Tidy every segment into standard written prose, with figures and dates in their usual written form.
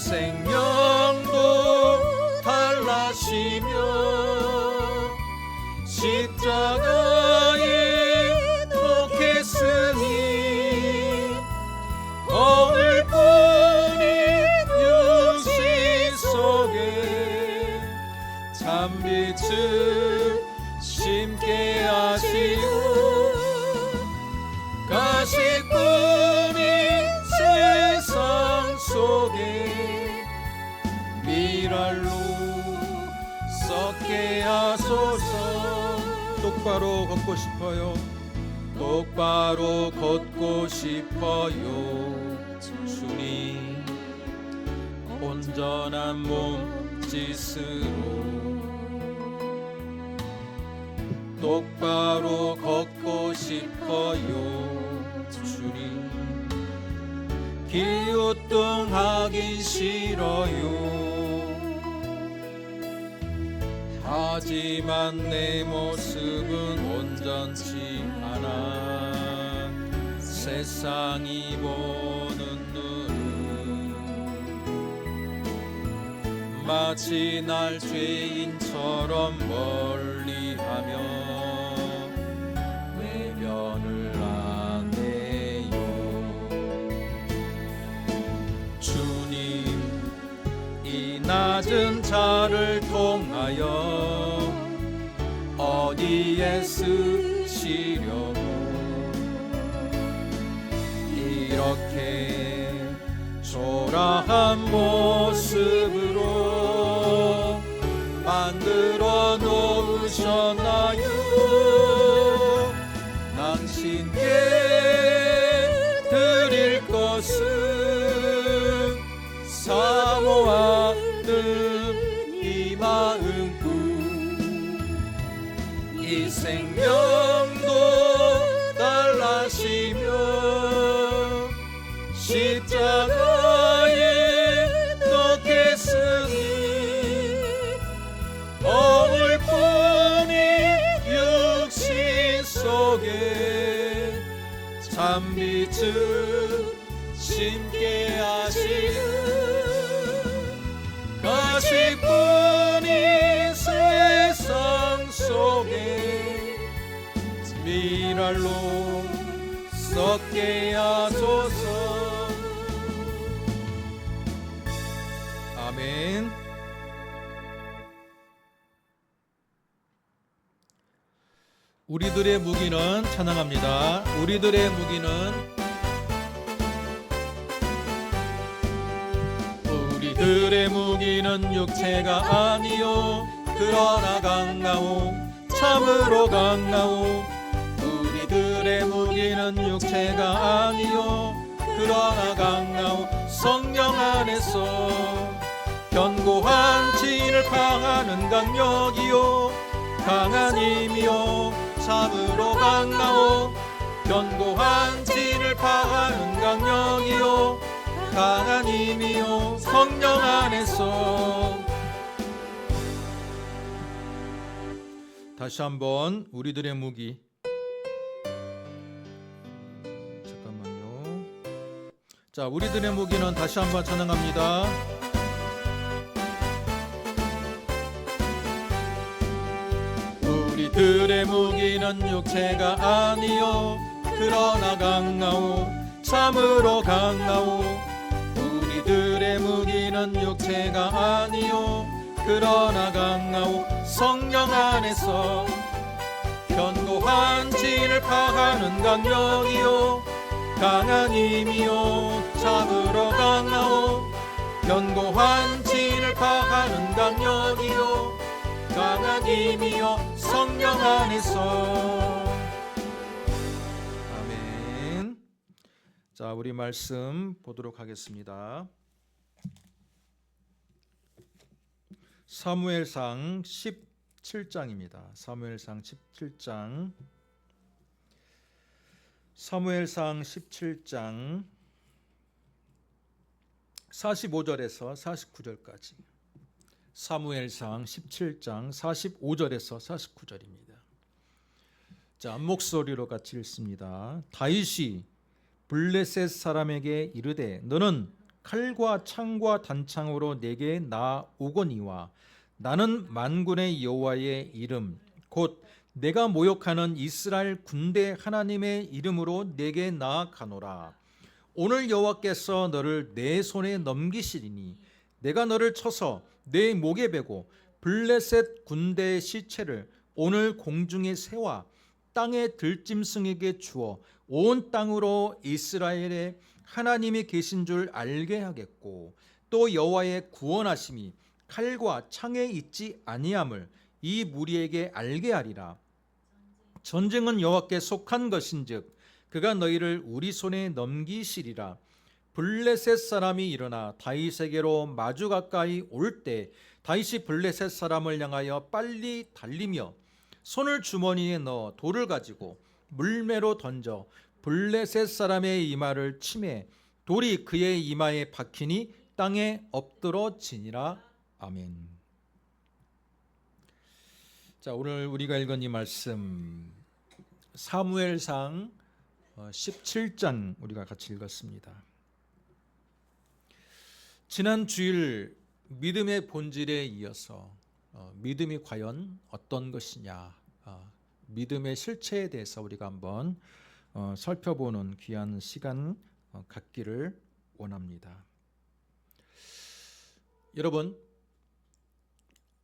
생명도 달라시며 십자가에 독했으니 오늘뿐인 육신 속에 참빛을 심게 하시고 가시뿐인 세상 속에 미랄로 썩게 하소서. 똑바로 걷고 싶어요. 똑바로 걷고 싶어요. 주님 온전한 몸짓으로 똑바로 걷고 싶어요. 주님 기우뚱하기 싫어요. 하지만 내 모습은 온전치 않아 세상이 보는 눈은 마치 날 죄인처럼 멀리하며 외면을 하네요. 주님 이 낮은 자를 통하여 어디에 쓰시려고 이렇게 초라한 모습으로 만들어 놓으셨나요? 당신께 드릴 것은 사모하는 이 마음뿐. 이 생명도 달라시며 십자가에 독했으니 오늘뿐인 육신 속에 참빛을 심게 하시는 가시뿐인 세상 속에 미랄로 썩게 하소서. 아멘. 우리들의 무기는 찬양합니다. 우리들의 무기는 우리들의 무기는 육체가 아니요 그러나 강하오 참으로 강하오. 우리들의 무기는 육체가 아니요 그러나 강하오 성령 안에서 견고한 진을 파하는 강력이요 강한 힘이요 참으로 강하오. 견고한 진을 파하는 강력이요 강한 힘이요 성령 안에서. 다시 한번 우리들의 무기. 잠깐만요. 자, 우리들의 무기는 다시 한번 찬양합니다. 우리들의 무기는 육체가 아니요 그러나 강하오 참으로 강하오. 우리들의 무기는 육체가 아니요 그러나 강하오 성령 안에서 견고한 진을 파하는 강력이요 강한 힘이요 참으로 강하오. 견고한 진을 파하는 강력이요 강한 힘이요 성령 안에서. 아멘. 자, 우리 말씀 보도록 하겠습니다. 사무엘상 17장입니다. 사무엘상 17장. 사무엘상 17장 45절에서 49절까지. 사무엘상 17장 45절에서 49절입니다. 자, 한 목소리로 같이 읽습니다. 다윗이 블레셋 사람에게 이르되 너는 칼과 창과 단창으로 내게 나오거니와 나는 만군의 여호와의 이름 곧 내가 모욕하는 이스라엘 군대 하나님의 이름으로 내게 나아가노라. 오늘 여호와께서 너를 내 손에 넘기시리니 내가 너를 쳐서 내 목에 베고 블레셋 군대의 시체를 오늘 공중에 세워 땅의 들짐승에게 주어 온 땅으로 이스라엘의 하나님이 계신 줄 알게 하겠고 또 여호와의 구원하심이 칼과 창에 있지 아니함을 이 무리에게 알게 하리라. 전쟁은 여호와께 속한 것인즉 그가 너희를 우리 손에 넘기시리라. 블레셋 사람이 일어나 다윗에게로 마주 가까이 올 때 다윗이 블레셋 사람을 향하여 빨리 달리며 손을 주머니에 넣어 돌을 가지고 물매로 던져 블레셋 사람의 이마를 치매 돌이 그의 이마에 박히니 땅에 엎드러지니라. 아멘. 자, 오늘 우리가 읽은 이 말씀 사무엘상 17장 우리가 같이 읽었습니다. 지난 주일 믿음의 본질에 이어서 믿음이 과연 어떤 것이냐, 믿음의 실체에 대해서 우리가 한번 살펴보는 귀한 시간 갖기를 원합니다. 여러분,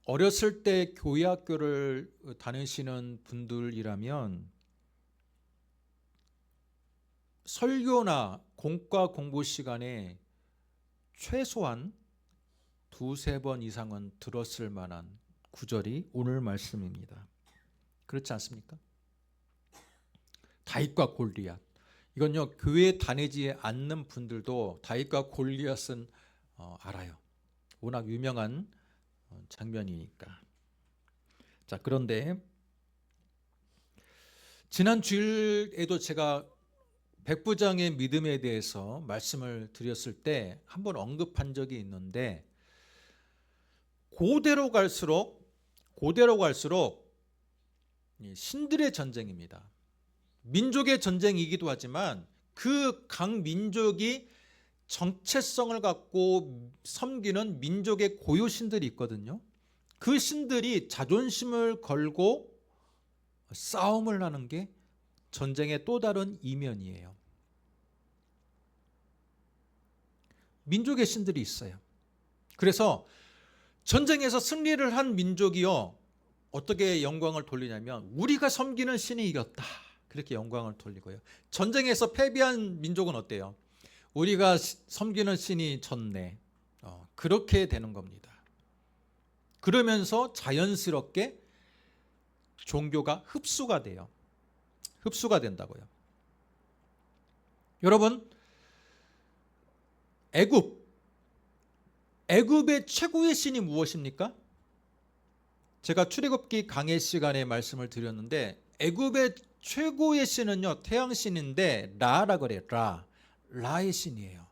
어렸을 때 교회 학교를 다니시는 분들이라면 설교나 공과 공부 시간에 최소한 두세 번 이상은 들었을 만한 구절이 오늘 말씀입니다. 그렇지 않습니까? 다윗과 골리앗. 이건요, 교회 다니지 않는 분들도 다윗과 골리앗은 알아요. 워낙 유명한 장면이니까. 자, 그런데 지난 주일에도 제가 백부장의 믿음에 대해서 말씀을 드렸을 때 한번 언급한 적이 있는데 고대로 갈수록 신들의 전쟁입니다. 민족의 전쟁이기도 하지만 그 각 민족이 정체성을 갖고 섬기는 민족의 고유 신들이 있거든요. 그 신들이 자존심을 걸고 싸움을 하는 게 전쟁의 또 다른 이면이에요. 민족의 신들이 있어요. 그래서 전쟁에서 승리를 한 민족이요, 어떻게 영광을 돌리냐면 우리가 섬기는 신이 이겼다, 그렇게 영광을 돌리고요. 전쟁에서 패배한 민족은 어때요? 우리가 섬기는 신이 졌네, 그렇게 되는 겁니다. 그러면서 자연스럽게 종교가 흡수가 돼요. 흡수가 된다고요. 여러분, 애굽의 최고의 신이 무엇입니까? 제가 출애굽기 강해 시간에 말씀을 드렸는데 애굽의 최고의 신은요, 태양신인데 라라 그래요. 라의 신이에요.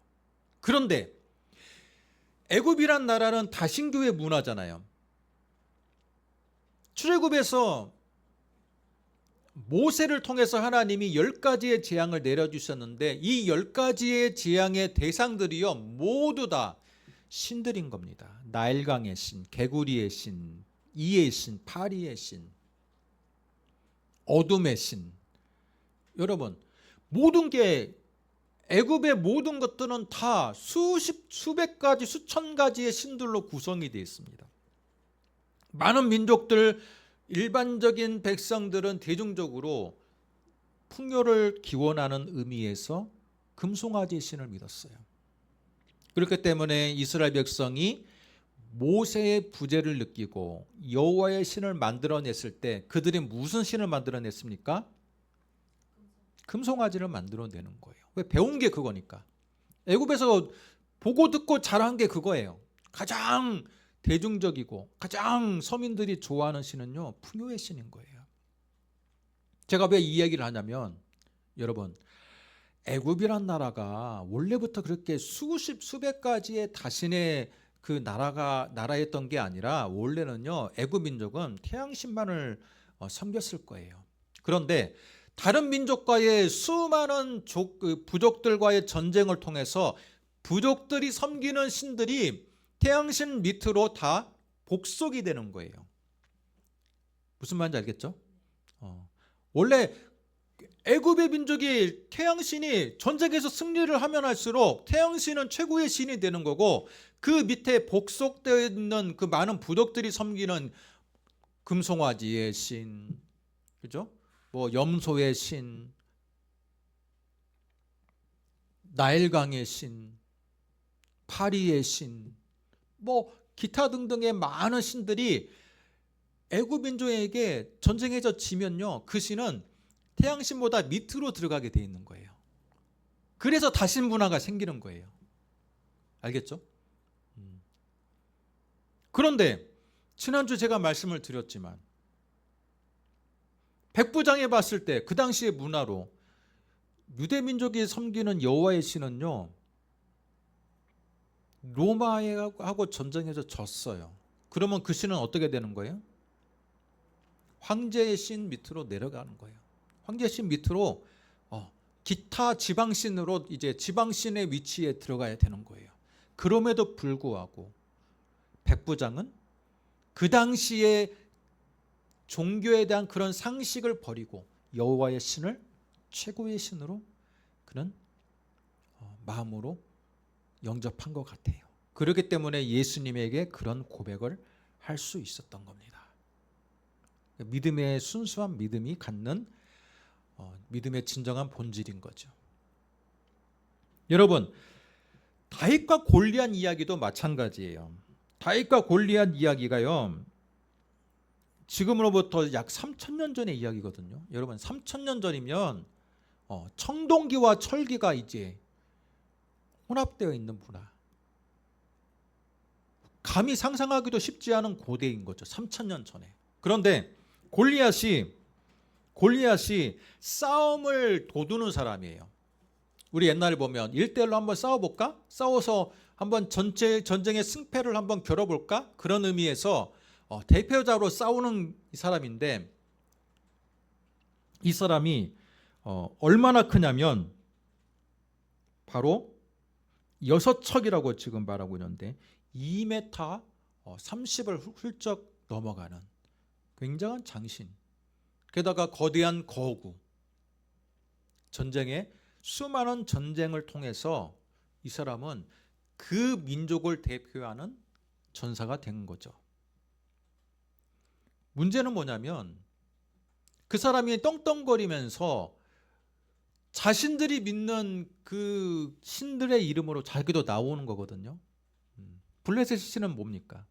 그런데 애굽이란 나라는 다신교의 문화잖아요. 출애굽에서 모세를 통해서 하나님이 10가지의 재앙을 내려주셨는데 이 10가지의 재앙의 대상들이요, 모두 다 신들인 겁니다. 나일강의 신, 개구리의 신, 이의 신, 파리의 신, 어둠의 신. 여러분, 모든 게 애굽의 모든 것들은 다 수백 가지, 수천 가지의 신들로 구성이 되어 있습니다. 많은 민족들, 일반적인 백성들은 대중적으로 풍요를 기원하는 의미에서 금송아지 신을 믿었어요. 그렇기 때문에 이스라엘 백성이 모세의 부재를 느끼고 여호와의 신을 만들어냈을 때 그들이 무슨 신을 만들어냈습니까? 금송아지를 만들어내는 거예요. 왜? 배운 게 그거니까. 애굽에서 보고 듣고 자란 게 그거예요. 가장 대중적이고 가장 서민들이 좋아하는 신은요, 풍요의 신인 거예요. 제가 왜 이 이야기를 하냐면, 여러분, 애굽이란 나라가 원래부터 그렇게 수백 가지의 다신의 그 나라였던 게 아니라 원래는요, 애굽 민족은 태양신만을 섬겼을 거예요. 그런데 다른 민족과의 수많은 부족들과의 전쟁을 통해서 부족들이 섬기는 신들이 태양신 밑으로 다 복속이 되는 거예요. 무슨 말인지 알겠죠? 원래 애굽의 민족이 태양신이 전쟁에서 승리를 하면 할수록 태양신은 최고의 신이 되는 거고, 그 밑에 복속되어 있는 그 많은 부족들이 섬기는 금송아지의 신, 그죠? 뭐 염소의 신, 나일강의 신, 파리의 신, 뭐 기타 등등의 많은 신들이 애굽 민족에게 전쟁에서 지면요, 그 신은 태양신보다 밑으로 들어가게 돼 있는 거예요. 그래서 다신 문화가 생기는 거예요. 알겠죠? 그런데 지난주 제가 말씀을 드렸지만 백부장에 봤을 때 그 당시의 문화로 유대 민족이 섬기는 여호와의 신은요, 로마하고 전쟁에서 졌어요. 그러면 그 신은 어떻게 되는 거예요? 황제의 신 밑으로 내려가는 거예요. 황제의 신 밑으로 기타 지방신으로 이제 지방신의 위치에 들어가야 되는 거예요. 그럼에도 불구하고 백부장은 그 당시에 종교에 대한 그런 상식을 버리고 여호와의 신을 최고의 신으로 그는 마음으로 영접한 것 같아요. 그렇기 때문에 예수님에게 그런 고백을 할 수 있었던 겁니다. 믿음의 순수한 믿음이 갖는 믿음의 진정한 본질인 거죠. 여러분, 다윗과 골리앗 이야기도 마찬가지예요. 다윗과 골리앗 이야기가요, 지금으로부터 약 3,000년 전의 이야기거든요. 여러분, 3,000년 전이면 청동기와 철기가 이제 혼합되어 있는 문화. 감히 상상하기도 쉽지 않은 고대인 거죠. 3,000년 전에. 그런데 골리앗이 싸움을 도두는 사람이에요. 우리 옛날에 보면 1대1로 한번 싸워볼까? 싸워서 한번 전쟁의 승패를 한번 겨뤄볼까? 그런 의미에서 대표자로 싸우는 이 사람인데, 이 사람이 얼마나 크냐면 바로 6척이라고 지금 말하고 있는데 2m 30을 훌쩍 넘어가는 굉장한 장신, 게다가 거대한 거구, 전쟁에 수많은 전쟁을 통해서 이 사람은 그 민족을 대표하는 전사가 된 거죠. 문제는 뭐냐면 그 사람이 떵떵거리면서 자신들이 믿는 그 신들의 이름으로 자기도 나오는 거거든요. 블레셋 신은 뭡니까?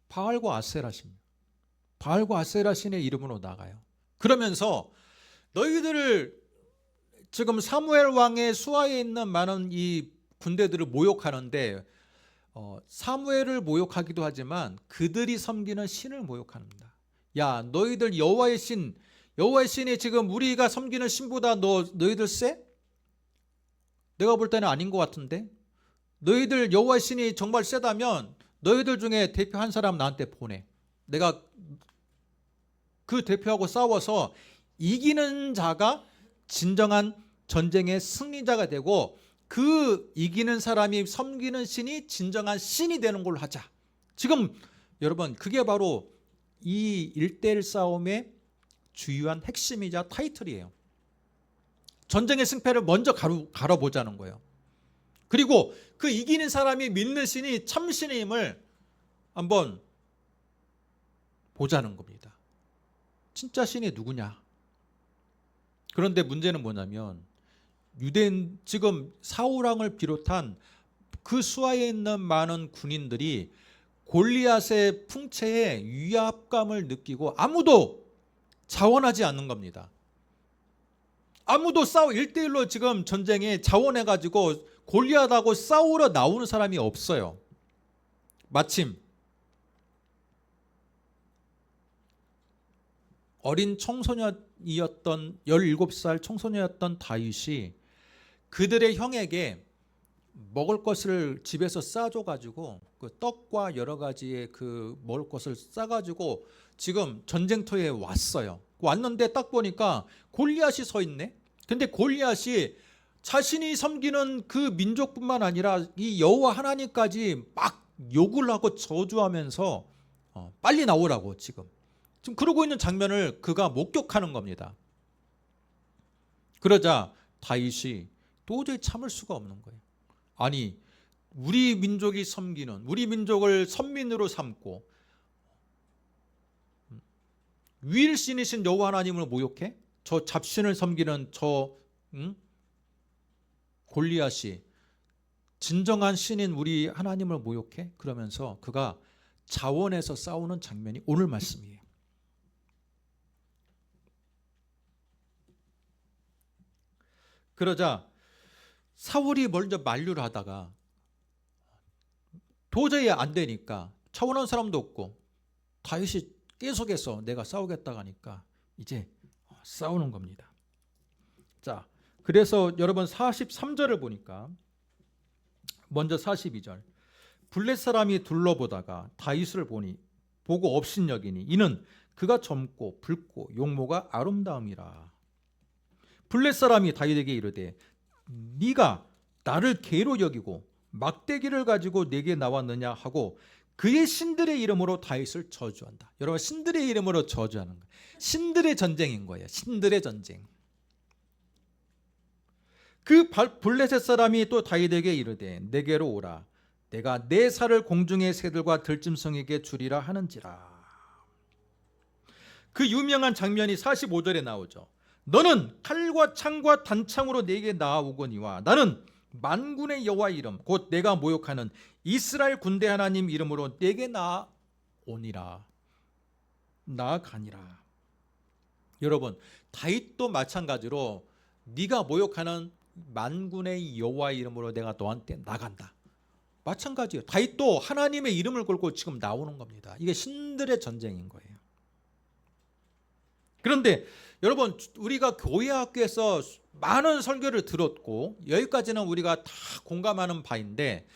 바알과 아세라 신. 바알과 아세라 신의 이름으로 나가요. 그러면서 너희들을 지금 사무엘 왕의 수하에 있는 많은 이 군대들을 모욕하는데, 사무엘을 모욕하기도 하지만 그들이 섬기는 신을 모욕합니다. 야, 너희들 여호와의 신이 지금 우리가 섬기는 신보다 너희들 세? 내가 볼 때는 아닌 것 같은데. 너희들 여호와의 신이 정말 세다면 너희들 중에 대표 한 사람 나한테 보내. 내가 그 대표하고 싸워서 이기는 자가 진정한 전쟁의 승리자가 되고, 그 이기는 사람이 섬기는 신이 진정한 신이 되는 걸로 하자. 지금 여러분, 그게 바로 이 1대1 싸움의 주요한 핵심이자 타이틀이에요. 전쟁의 승패를 먼저 가려보자는 거예요. 그리고 그 이기는 사람이 믿는 신이 참신임을 한번 보자는 겁니다. 진짜 신이 누구냐? 그런데 문제는 뭐냐면 유대인, 지금 사울왕을 비롯한 그 수하에 있는 많은 군인들이 골리앗의 풍채에 위압감을 느끼고 아무도 자원하지 않는 겁니다. 아무도 1대1로 지금 전쟁에 자원해가지고 골리앗하고 싸우러 나오는 사람이 없어요. 마침 어린 청소년이었던 17살 청소년이었던 다윗이 그들의 형에게 먹을 것을 집에서 싸줘가지고 그 떡과 여러 가지의 그 먹을 것을 싸가지고 지금 전쟁터에 왔어요. 왔는데 딱 보니까 골리앗이 서 있네. 근데 골리앗이 자신이 섬기는 그 민족뿐만 아니라 이 여호와 하나님까지 막 욕을 하고 저주하면서 빨리 나오라고 지금 그러고 있는 장면을 그가 목격하는 겁니다. 그러자 다윗이 도저히 참을 수가 없는 거예요. 아니, 우리 민족이 섬기는, 우리 민족을 선민으로 삼고 위일신이신 여호와 하나님을 모욕해? 저 잡신을 섬기는 저 골리앗이 진정한 신인 우리 하나님을 모욕해? 그러면서 그가 자원해서 싸우는 장면이 오늘 말씀이에요. 그러자 사울이 먼저 만류를 하다가 도저히 안 되니까 차원한 사람도 없고 다윗이 계속해서 내가 싸우겠다고 하니까 이제 싸우는 겁니다. 자, 그래서 여러분 43절을 보니까 먼저 42절 블렛 사람이 둘러보다가 다윗을 보고 업신여기니 이는 그가 젊고 붉고 용모가 아름다움이라. 블렛 사람이 다윗에게 이르되 네가 나를 개로 여기고 막대기를 가지고 내게 나왔느냐 하고 그의 신들의 이름으로 다윗을 저주한다. 여러분, 신들의 이름으로 저주하는 거예요. 신들의 전쟁인 거예요. 신들의 전쟁. 그 블레셋 사람이 또 다윗에게 이르되 내게로 오라. 내가 내 살을 공중의 새들과 들짐승에게 주리라 하는지라. 그 유명한 장면이 45절에 나오죠. 너는 칼과 창과 단창으로 내게 나아오거니와 나는 만군의 여호와 이름 곧 내가 모욕하는 이스라엘 군대 하나님 이름으로 내게 나아오니라. 나아가니라. 여러분, 다윗도 마찬가지로 네가 모욕하는 만군의 여호와 이름으로 내가 너한테 나간다. 마찬가지예요. 다윗도 하나님의 이름을 걸고 지금 나오는 겁니다. 이게 신들의 전쟁인 거예요. 그런데 여러분, 우리가 교회 학교에서 많은 설교를 들었고 여기까지는 우리가 다 공감하는 바인데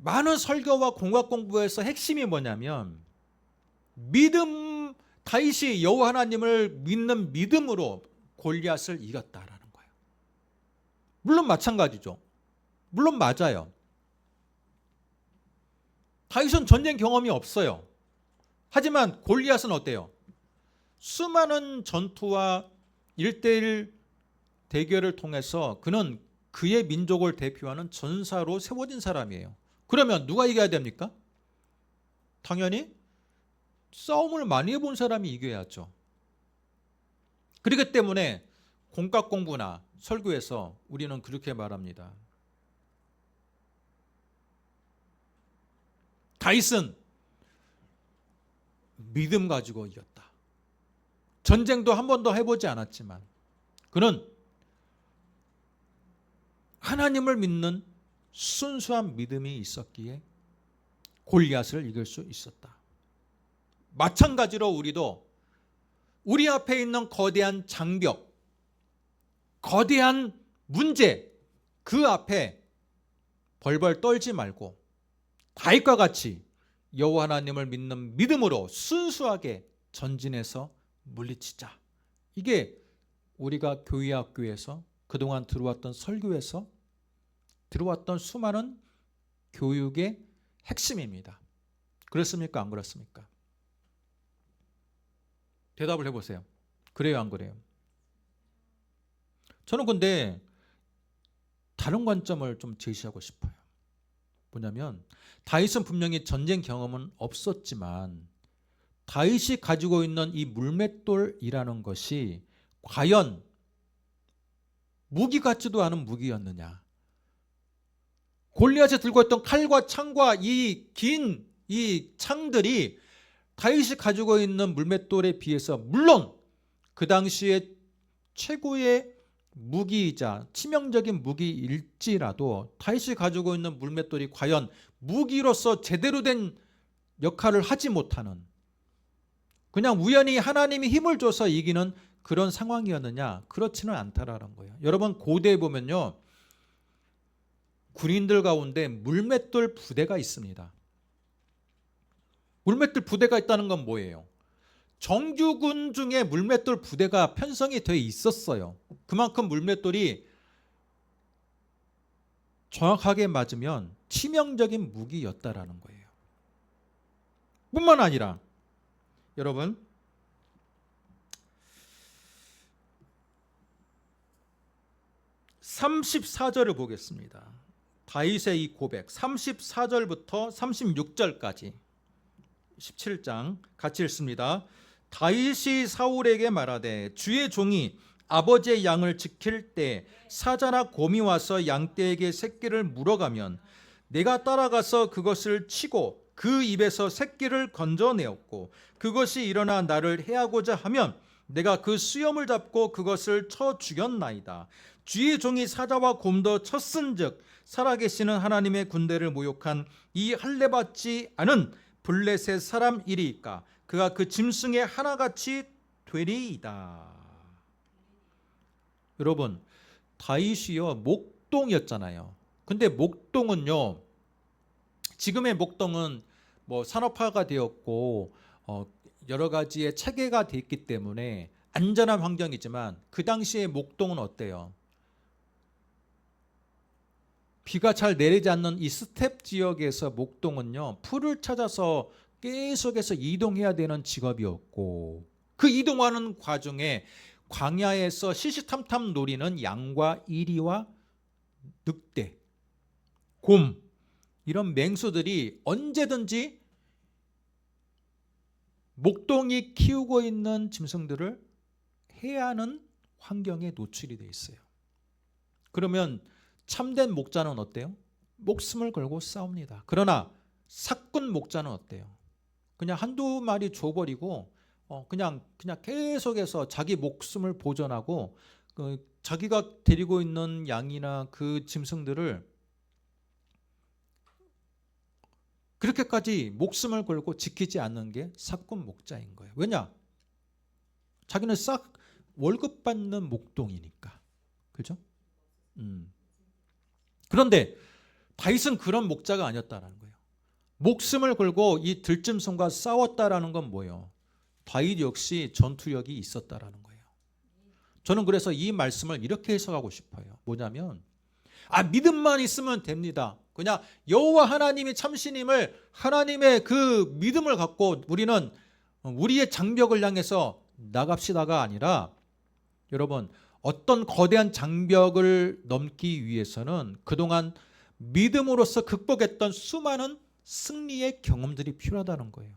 많은 설교와 공학 공부에서 핵심이 뭐냐면 믿음, 다윗이 여호와 하나님을 믿는 믿음으로 골리앗을 이겼다라는 거예요. 물론 마찬가지죠. 물론 맞아요. 다윗은 전쟁 경험이 없어요. 하지만 골리앗은 어때요? 수많은 전투와 1대1 대결을 통해서 그는 그의 민족을 대표하는 전사로 세워진 사람이에요. 그러면 누가 이겨야 됩니까? 당연히 싸움을 많이 해본 사람이 이겨야죠. 그렇기 때문에 공각 공부나 설교에서 우리는 그렇게 말합니다. 다윗은 믿음 가지고 이겼다. 전쟁도 한 번도 해보지 않았지만 그는 하나님을 믿는 순수한 믿음이 있었기에 골리앗을 이길 수 있었다. 마찬가지로 우리도 우리 앞에 있는 거대한 장벽, 거대한 문제, 그 앞에 벌벌 떨지 말고 다윗과 같이 여호와 하나님을 믿는 믿음으로 순수하게 전진해서 물리치자. 이게 우리가 교회 학교에서 그동안 들어왔던 설교에서 들어왔던 수많은 교육의 핵심입니다. 그렇습니까? 안 그렇습니까? 대답을 해보세요. 그래요? 안 그래요? 저는 근데 다른 관점을 좀 제시하고 싶어요. 뭐냐면 다윗은 분명히 전쟁 경험은 없었지만 다윗이 가지고 있는 이 물맷돌이라는 것이 과연 무기 같지도 않은 무기였느냐. 골리앗이 들고 있던 칼과 창과 이 긴 이 창들이 다윗이 가지고 있는 물맷돌에 비해서 물론 그 당시에 최고의 무기이자 치명적인 무기일지라도 다윗이 가지고 있는 물맷돌이 과연 무기로서 제대로 된 역할을 하지 못하는 그냥 우연히 하나님이 힘을 줘서 이기는 그런 상황이었느냐? 그렇지는 않다라는 거예요. 여러분, 고대에 보면요, 군인들 가운데 물맷돌 부대가 있습니다. 물맷돌 부대가 있다는 건 뭐예요? 정규군 중에 물맷돌 부대가 편성이 돼 있었어요. 그만큼 물맷돌이 정확하게 맞으면 치명적인 무기였다라는 거예요. 뿐만 아니라 여러분, 34절을 보겠습니다. 다윗의 이 고백 34절부터 36절까지 17장 같이 읽습니다. 다윗이 사울에게 말하되 주의 종이 아버지의 양을 지킬 때 사자나 곰이 와서 양떼에게 새끼를 물어가면 내가 따라가서 그것을 치고 그 입에서 새끼를 건져내었고 그것이 일어나 나를 해하고자 하면 내가 그 수염을 잡고 그것을 쳐 죽였나이다. 주의 종이 사자와 곰도 쳤은즉 살아계시는 하나님의 군대를 모욕한 이 할례받지 않은 블레셋 사람 이리이까 그가 그 짐승의 하나같이 되리이다. 여러분, 다윗이요 목동이었잖아요. 근데 목동은요, 지금의 목동은 뭐 산업화가 되었고 여러 가지의 체계가 돼 있기 때문에 안전한 환경이지만 그 당시의 목동은 어때요? 비가 잘 내리지 않는 이 스텝 지역에서 목동은요 풀을 찾아서 계속해서 이동해야 되는 직업이었고 그 이동하는 과정에 광야에서 시시탐탐 노리는 양과 이리와 늑대, 곰 이런 맹수들이 언제든지 목동이 키우고 있는 짐승들을 해야 하는 환경에 노출이 돼 있어요. 그러면 참된 목자는 어때요? 목숨을 걸고 싸웁니다. 그러나 사꾼 목자는 어때요? 그냥 한두 마리 줘버리고 그냥 계속해서 자기 목숨을 보존하고 자기가 데리고 있는 양이나 그 짐승들을 그렇게까지 목숨을 걸고 지키지 않는 게 사꾼 목자인 거예요. 왜냐? 자기는 싹 월급 받는 목동이니까. 그죠? 그런데 다윗은 그런 목자가 아니었다는 거예요. 목숨을 걸고 이 들짐승과 싸웠다라는 건 뭐예요? 다윗 역시 전투력이 있었다라는 거예요. 저는 그래서 이 말씀을 이렇게 해석하고 싶어요. 뭐냐면 믿음만 있으면 됩니다. 그냥 여호와 하나님이 참신임을 하나님의 그 믿음을 갖고 우리는 우리의 장벽을 향해서 나갑시다가 아니라 여러분 어떤 거대한 장벽을 넘기 위해서는 그동안 믿음으로써 극복했던 수많은 승리의 경험들이 필요하다는 거예요.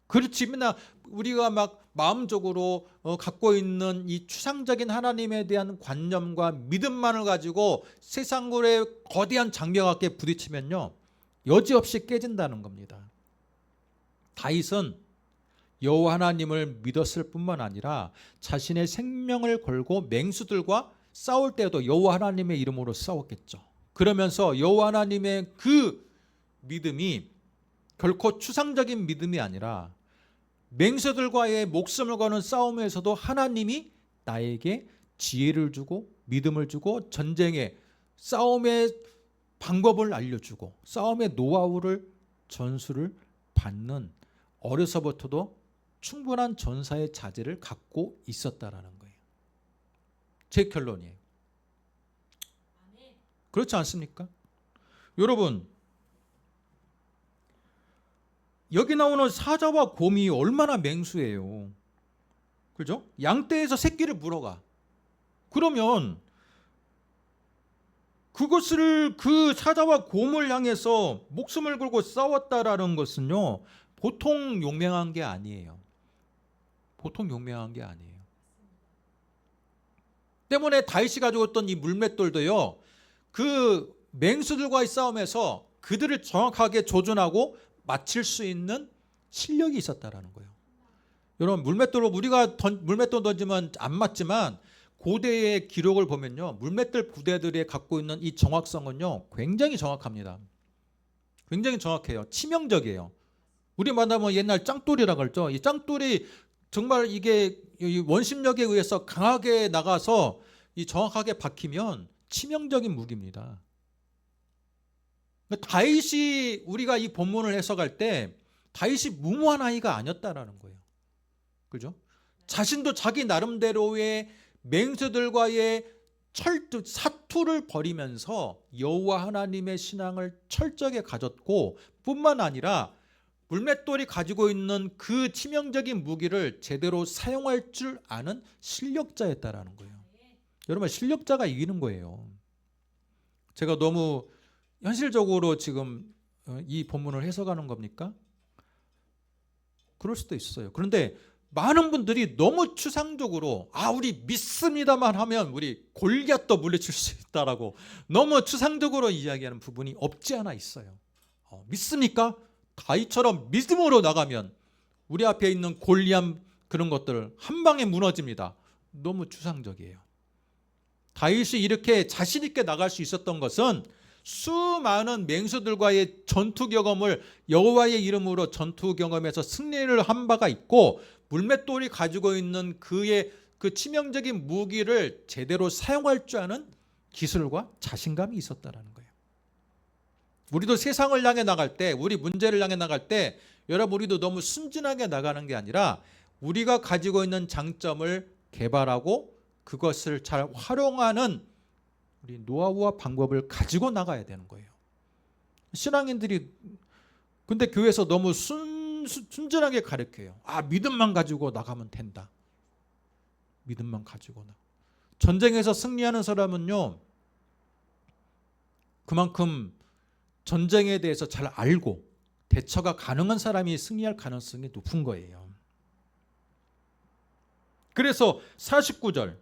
그렇지 맨날 우리가 막 마음적으로 갖고 있는 이 추상적인 하나님에 대한 관념과 믿음만을 가지고 세상의 거대한 장벽 앞에 부딪히면요 여지없이 깨진다는 겁니다. 다윗은 여호와 하나님을 믿었을 뿐만 아니라 자신의 생명을 걸고 맹수들과 싸울 때도 여호와 하나님의 이름으로 싸웠겠죠. 그러면서 여호와 하나님의 그 믿음이 결코 추상적인 믿음이 아니라 맹수들과의 목숨을 거는 싸움에서도 하나님이 나에게 지혜를 주고 믿음을 주고 전쟁의 싸움의 방법을 알려주고 싸움의 노하우를 전수를 받는 어려서부터도 충분한 전사의 자질을 갖고 있었다라는 거예요. 제 결론이에요. 그렇지 않습니까? 여러분 여기 나오는 사자와 곰이 얼마나 맹수예요. 그죠? 양떼에서 새끼를 물어가. 그러면 그것을 그 사자와 곰을 향해서 목숨을 걸고 싸웠다라는 것은요. 보통 용맹한 게 아니에요. 보통 용맹한 게 아니에요. 때문에 다윗이 가지고 있던 이 물맷돌도요. 그 맹수들과의 싸움에서 그들을 정확하게 조준하고 맞힐 수 있는 실력이 있었다라는 거예요. 여러분 물맷돌로 우리가 물맷돌 던지면 안 맞지만 고대의 기록을 보면요. 물맷돌 부대들이 갖고 있는 이 정확성은요. 굉장히 정확합니다. 굉장히 정확해요. 치명적이에요. 우리 만나면 옛날 짱돌이라고 그랬죠. 이 짱돌이 정말 이게 원심력에 의해서 강하게 나가서 이 정확하게 박히면 치명적인 무기입니다. 다윗이 우리가 이 본문을 해석할 때 다윗이 무모한 아이가 아니었다라는 거예요. 그죠? 자신도 자기 나름대로의 맹수들과의 사투를 벌이면서 여호와 하나님의 신앙을 철저하게 가졌고, 뿐만 아니라 물맷돌이 가지고 있는 그 치명적인 무기를 제대로 사용할 줄 아는 실력자였다라는 거예요. 여러분, 실력자가 이기는 거예요. 제가 너무 현실적으로 지금 이 본문을 해석하는 겁니까? 그럴 수도 있어요. 그런데 많은 분들이 너무 추상적으로 우리 믿습니다만 하면 우리 골리앗도 물리칠 수 있다라고 너무 추상적으로 이야기하는 부분이 없지 않아 있어요. 믿습니까? 다윗처럼 믿음으로 나가면 우리 앞에 있는 골리앗 그런 것들 한 방에 무너집니다. 너무 추상적이에요. 다윗이 이렇게 자신 있게 나갈 수 있었던 것은 수많은 맹수들과의 전투 경험을, 여호와의 이름으로 전투 경험에서 승리를 한 바가 있고, 물맷돌이 가지고 있는 그의 그 치명적인 무기를 제대로 사용할 줄 아는 기술과 자신감이 있었다라는 거예요. 우리도 세상을 향해 나갈 때, 우리 문제를 향해 나갈 때, 여러분, 우리도 너무 순진하게 나가는 게 아니라 우리가 가지고 있는 장점을 개발하고 그것을 잘 활용하는 우리 노하우와 방법을 가지고 나가야 되는 거예요. 신앙인들이 근데 교회에서 너무 순진하게 가르쳐요. 믿음만 가지고 나가면 된다. 믿음만 가지고 나. 전쟁에서 승리하는 사람은요, 그만큼 전쟁에 대해서 잘 알고 대처가 가능한 사람이 승리할 가능성이 높은 거예요. 그래서 49절,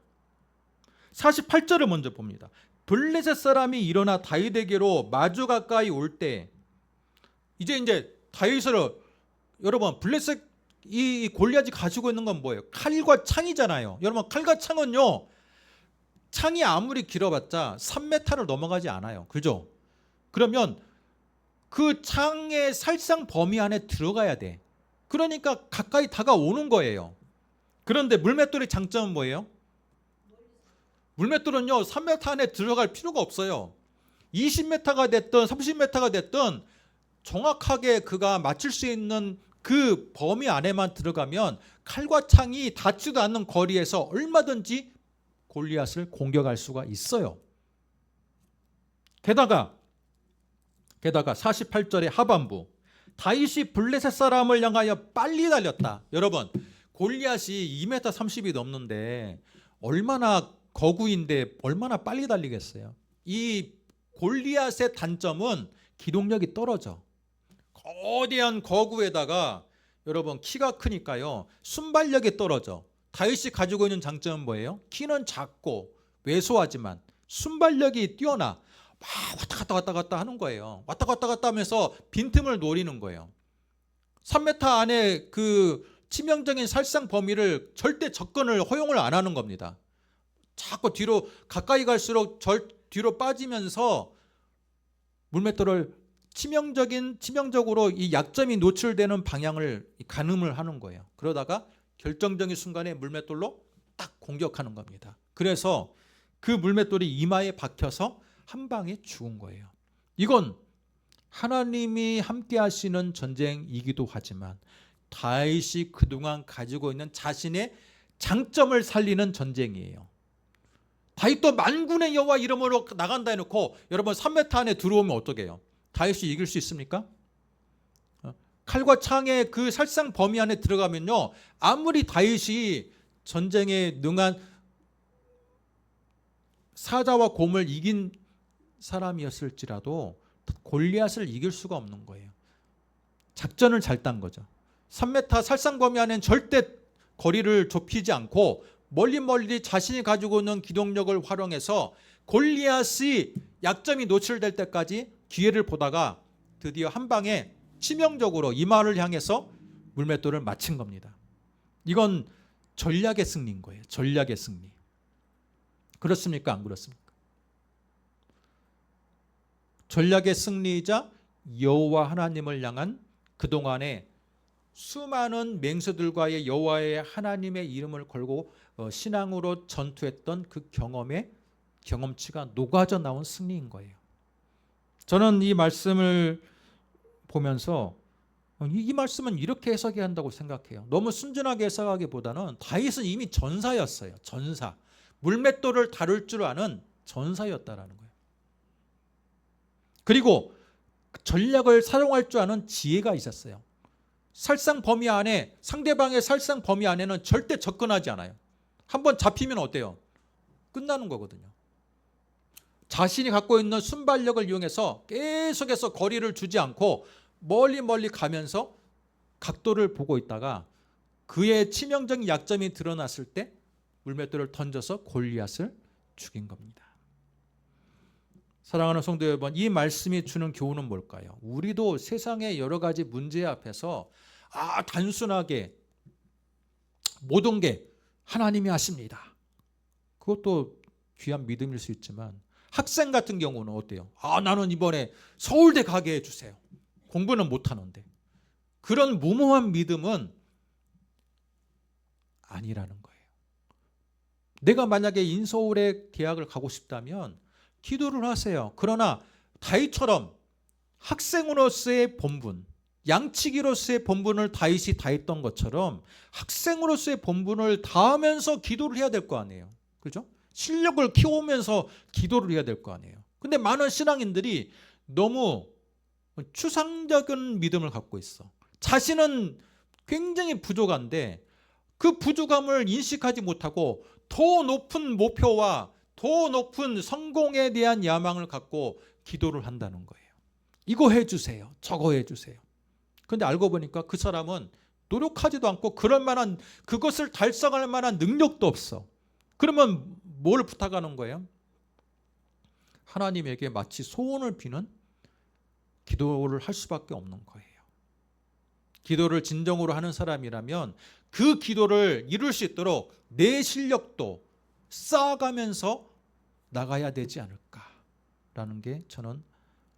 48절을 먼저 봅니다. 블레셋 사람이 일어나 다윗에게로 마주 가까이 올 때, 이제 다윗을, 여러분, 블레셋 이 골리앗이 가지고 있는 건 뭐예요? 칼과 창이잖아요. 여러분, 칼과 창은요, 창이 아무리 길어봤자 3m를 넘어가지 않아요. 그죠? 그러면 그 창의 살상 범위 안에 들어가야 돼. 그러니까 가까이 다가오는 거예요. 그런데 물맷돌의 장점은 뭐예요? 물맷돌은요 3m 안에 들어갈 필요가 없어요. 20m가 됐든 30m가 됐든 정확하게 그가 맞출 수 있는 그 범위 안에만 들어가면 칼과 창이 닿지도 않는 거리에서 얼마든지 골리앗을 공격할 수가 있어요. 게다가 48절의 하반부, 다윗이 블레셋 사람을 향하여 빨리 달렸다. 여러분, 골리앗이 2m 30이 넘는데 얼마나 거구인데 얼마나 빨리 달리겠어요. 이 골리앗의 단점은 기동력이 떨어져. 거대한 거구에다가 여러분 키가 크니까요 순발력이 떨어져. 다윗이 가지고 있는 장점은 뭐예요? 키는 작고 왜소하지만 순발력이 뛰어나. 막 왔다 갔다 하는 거예요. 왔다 갔다 하면서 빈틈을 노리는 거예요. 3m 안에 그 치명적인 살상 범위를 절대 접근을 허용을 안 하는 겁니다. 자꾸 뒤로 가까이 갈수록 뒤로 빠지면서 물맷돌을 치명적으로 이 약점이 노출되는 방향을 가늠을 하는 거예요. 그러다가 결정적인 순간에 물맷돌로 딱 공격하는 겁니다. 그래서 그 물맷돌이 이마에 박혀서 한 방에 죽은 거예요. 이건 하나님이 함께 하시는 전쟁이기도 하지만 다윗이 그동안 가지고 있는 자신의 장점을 살리는 전쟁이에요. 다윗도 만군의 여호와 이름으로 나간다 해놓고 여러분 3m 안에 들어오면 어떻게 해요? 다윗이 이길 수 있습니까? 칼과 창의 그 살상 범위 안에 들어가면요 아무리 다윗이 전쟁에 능한 사자와 곰을 이긴 사람이었을지라도 골리앗을 이길 수가 없는 거예요. 작전을 잘 딴 거죠. 3m 살상 범위 안에는 절대 거리를 좁히지 않고 멀리 자신이 가지고 있는 기동력을 활용해서 골리앗이 약점이 노출될 때까지 기회를 보다가 드디어 한 방에 치명적으로 이마를 향해서 물맷돌을 맞힌 겁니다. 이건 전략의 승리인 거예요. 전략의 승리. 그렇습니까? 안 그렇습니까? 전략의 승리이자 여호와 하나님을 향한 그동안의 수많은 맹수들과의 여호와의 하나님의 이름을 걸고 신앙으로 전투했던 그 경험치가 녹아져 나온 승리인 거예요. 저는 이 말씀을 보면서 이 말씀은 이렇게 해석해야 한다고 생각해요. 너무 순진하게 해석하기보다는 다윗은 이미 전사였어요. 전사. 물맷돌을 다룰 줄 아는 전사였다라는 거예요. 그리고 전략을 사용할 줄 아는 지혜가 있었어요. 살상 범위 안에, 상대방의 살상 범위 안에는 절대 접근하지 않아요. 한번 잡히면 어때요? 끝나는 거거든요. 자신이 갖고 있는 순발력을 이용해서 계속해서 거리를 주지 않고 멀리 가면서 각도를 보고 있다가 그의 치명적인 약점이 드러났을 때 물맷돌을 던져서 골리앗을 죽인 겁니다. 사랑하는 성도 여러분, 이 말씀이 주는 교훈은 뭘까요? 우리도 세상의 여러 가지 문제 앞에서 단순하게 모든 게 하나님이 하십니다. 그것도 귀한 믿음일 수 있지만 학생 같은 경우는 어때요? 나는 이번에 서울대 가게 해주세요. 공부는 못하는데. 그런 무모한 믿음은 아니라는 거예요. 내가 만약에 인서울에 대학을 가고 싶다면 기도를 하세요. 그러나 다윗처럼 학생으로서의 본분, 양치기로서의 본분을 다윗이 다했던 것처럼 학생으로서의 본분을 다하면서 기도를 해야 될 거 아니에요. 그렇죠? 실력을 키우면서 기도를 해야 될 거 아니에요. 근데 많은 신앙인들이 너무 추상적인 믿음을 갖고 있어. 자신은 굉장히 부족한데 그 부족함을 인식하지 못하고 더 높은 목표와 더 높은 성공에 대한 야망을 갖고 기도를 한다는 거예요. 이거 해주세요. 저거 해주세요. 근데 알고 보니까 그 사람은 노력하지도 않고 그럴 만한, 그것을 달성할 만한 능력도 없어. 그러면 뭘 부탁하는 거예요? 하나님에게 마치 소원을 비는 기도를 할 수밖에 없는 거예요. 기도를 진정으로 하는 사람이라면 그 기도를 이룰 수 있도록 내 실력도 쌓아가면서 나가야 되지 않을까라는 게 저는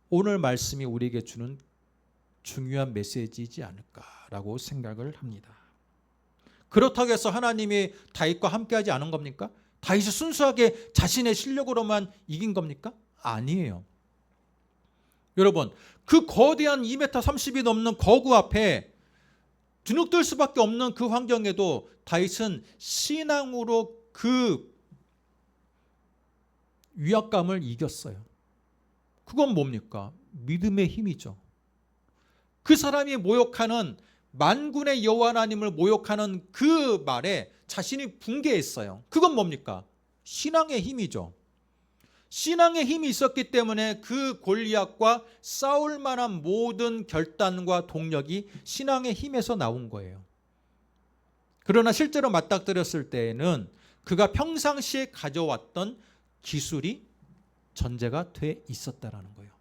오늘 말씀이 우리에게 주는 중요한 메시지이지 않을까라고 생각을 합니다. 그렇다고 해서 하나님이 다윗과 함께하지 않은 겁니까? 다윗이 순수하게 자신의 실력으로만 이긴 겁니까? 아니에요. 여러분, 그 거대한 2m 30이 넘는 거구 앞에 주눅들 수밖에 없는 그 환경에도 다윗은 신앙으로 그 위압감을 이겼어요. 그건 뭡니까? 믿음의 힘이죠. 그 사람이 모욕하는, 만군의 여호와 하나님을 모욕하는 그 말에 자신이 붕괴했어요. 그건 뭡니까? 신앙의 힘이죠. 신앙의 힘이 있었기 때문에 그 골리앗과 싸울 만한 모든 결단과 동력이 신앙의 힘에서 나온 거예요. 그러나 실제로 맞닥뜨렸을 때에는 그가 평상시에 가져왔던 기술이 전제가 돼 있었다라는 거예요.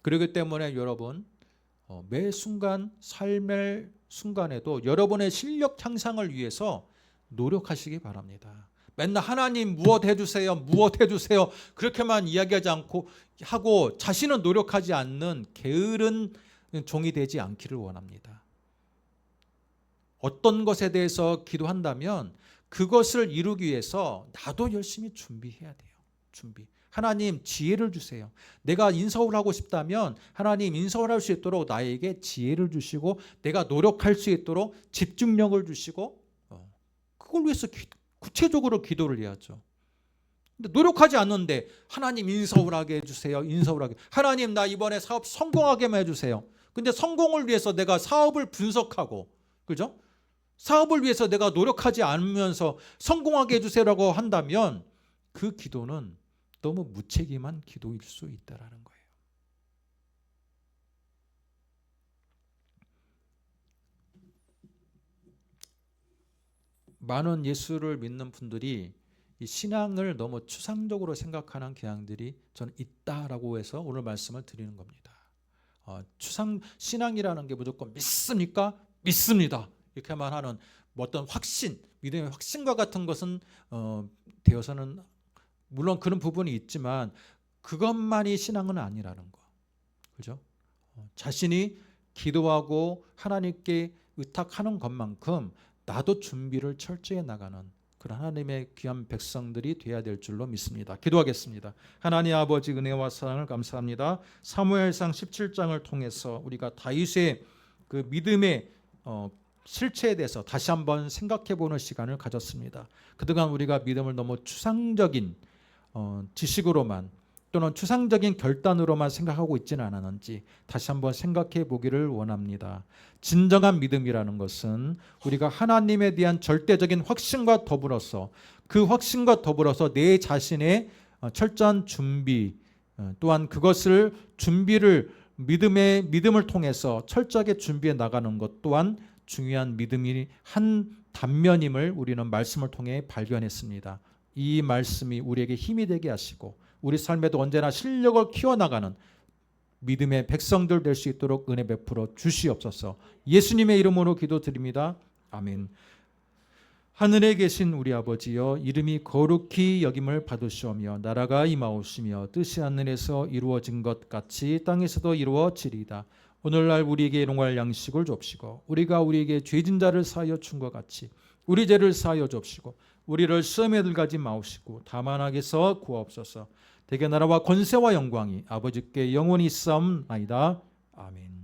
그렇기 때문에 여러분, 매 순간, 삶의 순간에도 여러분의 실력 향상을 위해서 노력하시기 바랍니다. 맨날 하나님 무엇 해주세요, 무엇 해주세요 그렇게만 이야기하지 않고 하고 자신은 노력하지 않는 게으른 종이 되지 않기를 원합니다. 어떤 것에 대해서 기도한다면 그것을 이루기 위해서 나도 열심히 준비해야 돼요. 준비. 하나님 지혜를 주세요. 내가 인서울 하고 싶다면 하나님 인서울 할 수 있도록 나에게 지혜를 주시고 내가 노력할 수 있도록 집중력을 주시고 그걸 위해서 구체적으로 기도를 해야죠. 근데 노력하지 않는데 하나님 인서울하게 해주세요. 인서울하게. 하나님 나 이번에 사업 성공하게만 해주세요. 근데 성공을 위해서 내가 사업을 분석하고, 그죠? 사업을 위해서 내가 노력하지 않으면서 성공하게 해주세요라고 한다면 그 기도는 너무 무책임한 기도일 수 있다라는 거예요. 많은 예수를 믿는 분들이 이 신앙을 너무 추상적으로 생각하는 경향들이 저는 있다라고 해서 오늘 말씀을 드리는 겁니다. 신앙이라는 게 무조건 믿습니까? 믿습니다. 이렇게만 하는 어떤 확신, 믿음의 확신과 같은 것은 되어서는 물론 그런 부분이 있지만 그것만이 신앙은 아니라는 거. 그죠? 자신이 기도하고 하나님께 의탁하는 것만큼 나도 준비를 철저히 나가는 그런 하나님의 귀한 백성들이 되어야 될 줄로 믿습니다. 기도하겠습니다. 하나님 아버지 은혜와 사랑을 감사합니다. 사무엘상 17장을 통해서 우리가 다윗의 그 믿음의 실체에 대해서 다시 한번 생각해보는 시간을 가졌습니다. 그동안 우리가 믿음을 너무 추상적인 지식으로만 또는 추상적인 결단으로만 생각하고 있지는 않았는지 다시 한번 생각해 보기를 원합니다. 진정한 믿음이라는 것은 우리가 하나님에 대한 절대적인 확신과 더불어서 그 확신과 더불어서 내 자신의 철저한 준비 또한 그것을 준비를 믿음을 통해서 철저하게 준비해 나가는 것 또한 중요한 믿음이 한 단면임을 우리는 말씀을 통해 발견했습니다. 이 말씀이 우리에게 힘이 되게 하시고 우리 삶에도 언제나 실력을 키워나가는 믿음의 백성들 될 수 있도록 은혜 베풀어 주시옵소서. 예수님의 이름으로 기도드립니다. 아멘. 하늘에 계신 우리 아버지여, 이름이 거룩히 여김을 받으시오며 나라가 임하오시며 뜻이 하늘에서 이루어진 것 같이 땅에서도 이루어지리이다. 오늘날 우리에게 일용할 양식을 줍시고 우리가 우리에게 죄진 자를 사하여 준 것 같이 우리 죄를 사하여 줍시고 우리를 시험에 들어가지 마옵시고 다만 악에서 구하옵소서. 대개 나라와 권세와 영광이 아버지께 영원히 있사옵나이다. 아멘.